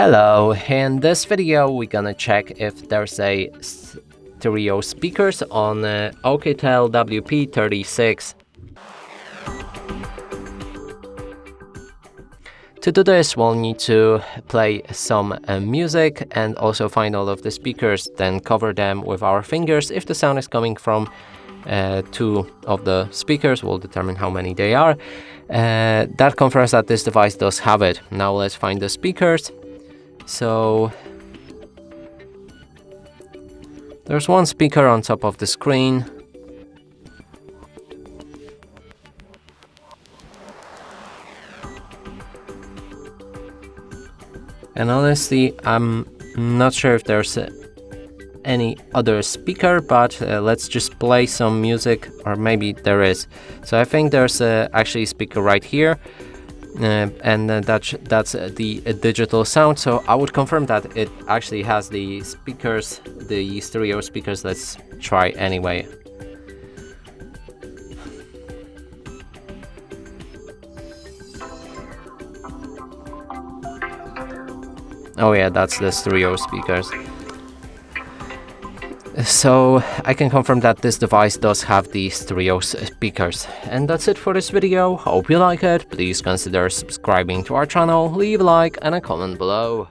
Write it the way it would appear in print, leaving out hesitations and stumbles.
Hello, in this video we're gonna check if there's a stereo speakers on OUKITEL WP36. To do this, we'll need to play some music and also find all of the speakers, then cover them with our fingers. If the sound is coming from two of the speakers, we'll determine how many they are. That confirms that this device does have it. Now let's find the speakers. So there's one speaker on top of the screen. And honestly, I'm not sure if there's any other speaker, but let's just play some music, or maybe there is. So I think there's actually a speaker right here. And that's the digital sound, so I would confirm that it actually has the speakers, the stereo speakers. Let's try anyway. Oh yeah, that's the stereo speakers. So I can confirm that this device does have the stereo speakers. And that's it for this video. Hope you like it. Please consider subscribing to our channel, leave a like and a comment below.